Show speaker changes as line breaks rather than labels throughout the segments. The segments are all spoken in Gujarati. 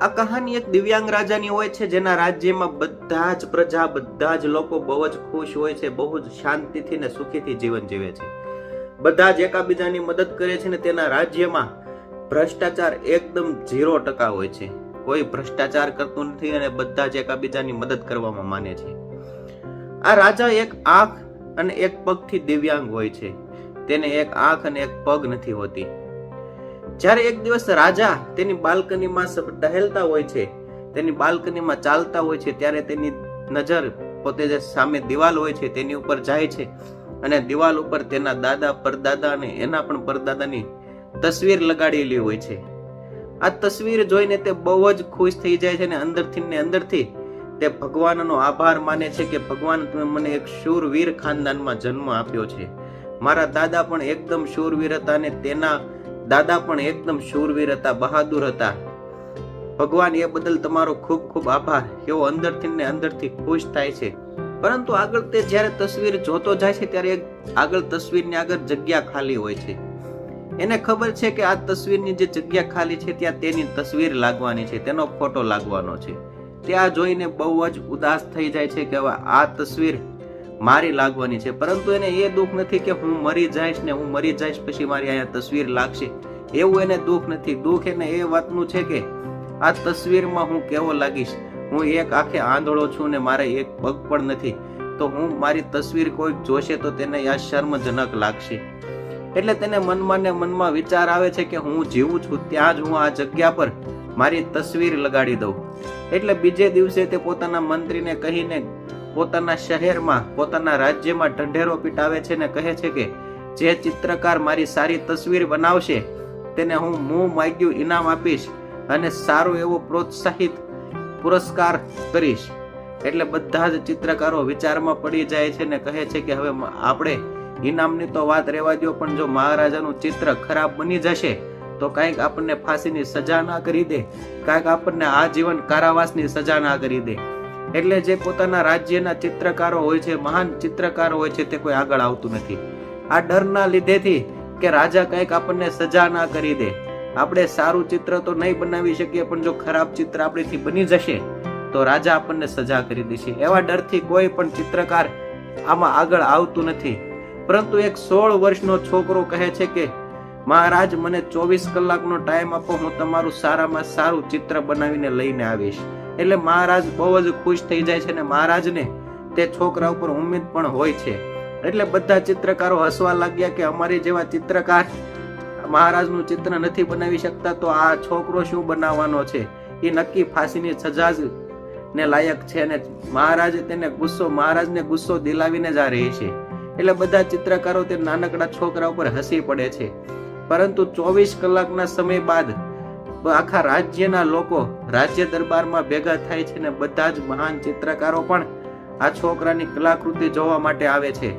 આ કહાની એક દિવ્યાંગ રાજાની હોય છે, જેના રાજ્યમાં બધા જ પ્રજા, બધા જ લોકો બહુ જ ખુશ હોય છે, બહુ જ શાંતિથી ને સુખીથી જીવન જીવે છે. બધા જ એકાબીજાની મદદ કરે છે ને તેના રાજ્યમાં ભ્રષ્ટાચાર એકદમ 0% હોય છે. કોઈ ભ્રષ્ટાચાર કરતું નથી અને બધા જ એકાબીજાની મદદ કરવામાં માને છે. આ રાજા એક આંખ અને એક પગથી દિવ્યાંગ હોય છે. તેને એક આંખ અને એક પગ નથી હોતી. જ્યારે એક દિવસ રાજા તેની બાલ્કનીમાં ટહેલતા હોય છે, તેની બાલ્કનીમાં ચાલતા હોય છે, ત્યારે તેની નજર પોતે જે સામે દિવાલ હોય છે તેની ઉપર જાય છે અને દિવાલ ઉપર તેના દાદા, પરદાદા અને એના પણ પરદાદાની તસવીર લગાડેલી હોય છે. આ તસવીર જોઈને તે બહુ જ ખુશ થઈ જાય છે અને અંદરથી તે ભગવાનનો આભાર માને છે કે ભગવાન, તમે મને એક શૂરવીર ખાનદાનમાં જન્મ આપ્યો છે. મારા દાદા પણ એકદમ શૂરવીર હતા અને તેના દાદા પણ એકદમ શૂરવીર હતા, બહાદુર હતા. ભગવાન, એ બદલ તમારો ખૂબ ખૂબ આભાર. એવો અંદરથી ખુશ થાય છે. પરંતુ આગળ તે જ્યારે તસવીર જોતો જાય છે ત્યારે આગળ તસવીરની આગળ જગ્યા ખાલી હોય છે. એને ખબર છે કે આ તસવીરની જે જગ્યા ખાલી છે ત્યાં તેની તસવીર લાગવાની છે, તેનો ફોટો લાગવાનો છે. ત્યાં જોઈને બહુ જ ઉદાસ થઈ જાય છે કે હવે આ તસવીર મારી લાગવાની છે. પરંતુ એને એ દુઃખ નથી કે હું મરી જઈશ પછી મારી અહીંયા તસવીર લાગશે, એવું એને દુઃખ નથી. દુઃખ એને એ વાતનું છે કે આ તસવીરમાં હું કેવો લાગીશ. હું એક આંખે આંધળો છું ને મારે એક પગ પણ નથી, તો હું મારી તસવીર કોઈક જોશે તો તેને આ શર્મજનક લાગશે. એટલે તેને મનમાં વિચાર આવે છે કે હું જીવું છું ત્યાં જ હું આ જગ્યા પર મારી તસવીર લગાડી દઉં. એટલે બીજે દિવસે તે પોતાના મંત્રીને કહીને પોતાના શહેરમાં, પોતાના રાજ્યમાં ઢંઢેરો પીટાવે છે ને કહે છે કે જે ચિત્રકાર મારી સારી તસવીર બનાવશે તેને હું મું માગ્યું ઇનામ આપીશ અને સારો એવો પ્રોત્સાહિત પુરસ્કાર કરીશ. એટલે બધા જ ચિત્રકારો વિચારમાં પડી જાય છે ને કહે છે કે હવે આપણે ઇનામની તો વાત રહેવા દો, પણ જો મહારાજાનું ચિત્ર ખરાબ બની જશે તો કાંઈક આપણને ફાંસીની સજા ના કરી દે, કાંઈક આપણને આજીવન કારાવાસની સજા ના કરી દે. એટલે જે પોતાના રાજ્યના ચિત્રકારો હોય છે, મહાન ચિત્રકારો હોય છે, તે કોઈ આગળ આવતું નથી. આ ડરના લીધેથી કે રાજા કંઈક આપણને સજા ના કરી દે. આપણે સારું ચિત્ર તો નહીં બનાવી શકીએ, પણ જો ખરાબ ચિત્ર આપણીથી બની જશે તો રાજા આપણને સજા કરી દેશે. એવા ડરથી કોઈ પણ ચિત્રકાર આમાં આગળ આવતું નથી. પરંતુ એક 16 વર્ષનો છોકરો કહે છે કે મહારાજ, મને 24 કલાકનો ટાઈમ આપો, હું તમારું સારામાં સારું ચિત્ર બનાવીને લઈને આવીશ. એટલે મહારાજ બહુ જ ખુશ થઈ જાય છે અને મહારાજને તે છોકરા ઉપર ઉમ્મીદ પણ હોય છે. એટલે બધા ચિત્રકારો હસવા લાગ્યા કે અમારી જેવા ચિત્રકાર મહારાજનું ચિત્ર નથી બનાવી શકતા તો આ છોકરો શું બનાવવાનો છે, એ નક્કી ફાંસીની સજા ને લાયક છે. અને મહારાજને ગુસ્સો દિલાવીને જ આ રહે છે. એટલે બધા ચિત્રકારો તે નાનકડા છોકરા ઉપર હસી પડે છે. પરંતુ 24 કલાકના સમય બાદ આખા રાજ્યના લોકો રાજ્ય દરબારમાં ભેગા થાય છે ને બધા જ મહાન ચિત્રકારો પણ આ છોકરાની કલાકૃતિ જોવા માટે આવે છે.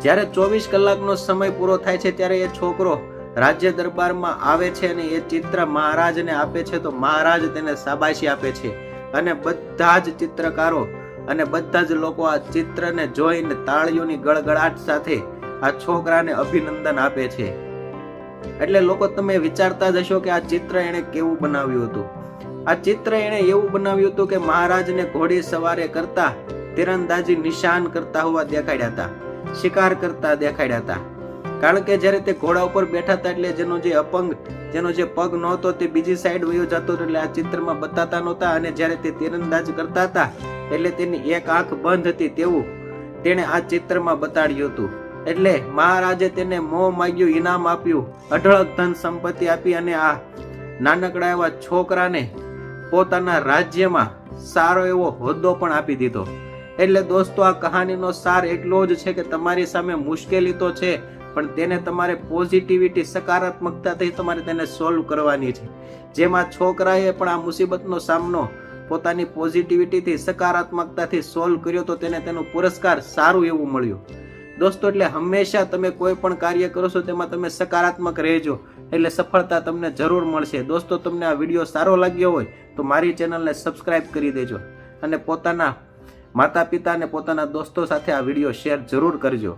જ્યારે 24 કલાકનો સમય પૂરો થાય છે ત્યારે એ છોકરો રાજ્ય દરબારમાં આવે છે અને એ ચિત્ર મહારાજને આપે છે. તો મહારાજ તેને શાબાશી આપે છે અને બધા જ ચિત્રકારો અને બધા જ લોકો આ ચિત્રને જોઈને તાળીઓની ગળગળાટ સાથે આ છોકરાને અભિનંદન આપે છે. એટલે લોકો તમે વિચારતા જ હશો કે આ ચિત્ર એણે કેવું બનાવ્યું હતું. આ ચિત્ર એણે એવું બનાવ્યું હતું કે મહારાજને ઘોડી સવારે કરતા, તીરંદાજી નિશાન કરતા હોવા દેખાડ્યા હતા, શિકાર કરતા દેખાડ્યા હતા. કારણ કે જ્યારે તે ઘોડા ઉપર બેઠા હતા એટલે જેનો જે પગ નહોતો તે બીજી સાઈડ વયો જતો, એટલે આ ચિત્રમાં બતાતા નહોતા. અને જ્યારે તે તીરંદાજી કરતા હતા એટલે તેની એક આંખ બંધ હતી તેવું તેણે આ ચિત્રમાં બતાડ્યું હતું. એટલે મહારાજે તેને મોં માગ્યું ઇનામ આપ્યું, અઢળક ધન સંપત્તિ આપી અને આ નાનકડા એવા છોકરાને પોતાના રાજ્યમાં સારો એવો હોદ્દો પણ આપી દીધો. એટલે દોસ્તો, આ કહાનીનો સાર એટલો જ છે કે તમારી સામે મુશ્કેલી તો છે, પણ તેને તમારે પોઝિટિવિટી, સકારાત્મકતાથી તમારે તેને સોલ્વ કરવાની છે. જેમાં છોકરાએ પણ આ મુસીબતનો સામનો પોતાની પોઝિટિવિટીથી, સકારાત્મકતાથી સોલ્વ કર્યો તો તેને તેનો પુરસ્કાર સારું એવું મળ્યું. દોસ્તો, એટલે હંમેશા તમે કોઈ પણ કાર્ય કરો છો તેમાં તમે સકારાત્મક રહેજો, એટલે સફળતા તમને જરૂર મળશે. દોસ્તો, તમને આ વિડીયો સારો લાગ્યો હોય તો મારી ચેનલને સબસ્ક્રાઇબ કરી દેજો અને પોતાના માતા પિતા અને પોતાના દોસ્તો સાથે આ વિડીયો શેર જરૂર કરજો.